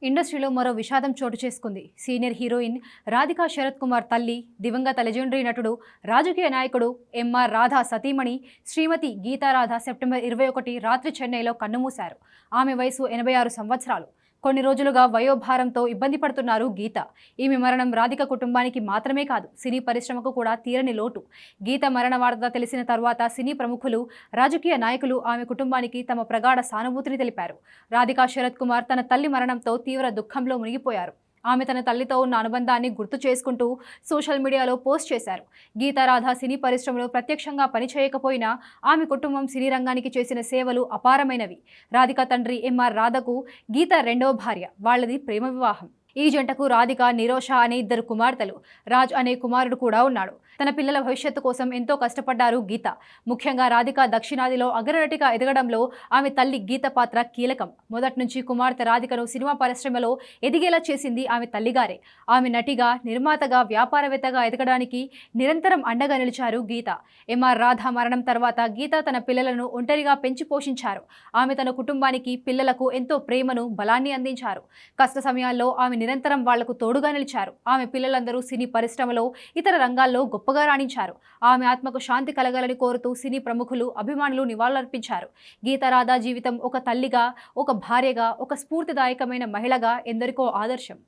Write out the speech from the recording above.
ఇండస్ట్రీలో మరో విషాదం చోటు చేసుకుంది. సీనియర్ హీరోయిన్ రాధికా శరత్ కుమార్ తల్లి, దివంగత లెజెండరీ నటుడు, రాజకీయ నాయకుడు ఎంఆర్ రాధా సతీమణి శ్రీమతి గీతారాధ సెప్టెంబర్ 21 రాత్రి చెన్నైలో కన్నుమూశారు. ఆమె వయసు 86 సంవత్సరాలు. కొన్ని రోజులుగా వయోభారంతో ఇబ్బంది పడుతున్నారు గీత. ఈమె మరణం రాధిక కుటుంబానికి మాత్రమే కాదు, సినీ పరిశ్రమకు కూడా తీరని లోటు. గీత మరణ వార్త తెలిసిన తర్వాత సినీ ప్రముఖులు, రాజకీయ నాయకులు ఆమె కుటుంబానికి తమ ప్రగాఢ సానుభూతిని తెలిపారు. రాధికా శరత్ కుమార్ తన తల్లి మరణంతో తీవ్ర దుఃఖంలో మునిగిపోయారు. ఆమె తన తల్లితో ఉన్న అనుబంధాన్ని గుర్తు చేసుకుంటూ సోషల్ మీడియాలో పోస్ట్ చేశారు. గీతారాధ సినీ పరిశ్రమలో ప్రత్యక్షంగా పనిచేయకపోయినా ఆమె కుటుంబం సినీ రంగానికి చేసిన సేవలు అపారమైనవి. రాధిక తండ్రి ఎంఆర్ రాధకు గీత రెండవ భార్య. వాళ్లది ప్రేమ వివాహం. ఈ జంటకు రాధిక, నిరోష అనే 2 కుమార్తెలు, రాజ్ అనే కుమారుడు కూడా ఉన్నాడు. తన పిల్లల భవిష్యత్తు కోసం ఎంతో కష్టపడ్డారు గీత. ముఖ్యంగా రాధిక దక్షిణాదిలో అగ్రనటిగా ఎదగడంలో ఆమె తల్లి గీత పాత్ర కీలకం. మొదటి నుంచి కుమార్తె రాధికను సినిమా పరిశ్రమలో ఎదిగేలా చేసింది ఆమె తల్లిగారే. ఆమె నటిగా, నిర్మాతగా, వ్యాపారవేత్తగా ఎదగడానికి నిరంతరం అండగా నిలిచారు గీత. ఎంఆర్ రాధ మరణం తర్వాత గీత తన పిల్లలను ఒంటరిగా పెంచి పోషించారు. ఆమె తన కుటుంబానికి, పిల్లలకు ఎంతో ప్రేమను, బలాన్ని అందించారు. కష్ట సమయాల్లో ఆమె నిరంతరం వాళ్లకు తోడుగా నిలిచారు. ఆమె పిల్లలందరూ సినీ పరిశ్రమలో, ఇతర రంగాల్లో గొప్పగా రాణించారు. ఆమె ఆత్మకు శాంతి కలగాలని కోరుతూ సినీ ప్రముఖులు, అభిమానులు నివాళులర్పించారు. గీతారాధ జీవితం ఒక తల్లిగా, ఒక భార్యగా, ఒక స్ఫూర్తిదాయకమైన మహిళగా ఎందరికో ఆదర్శం.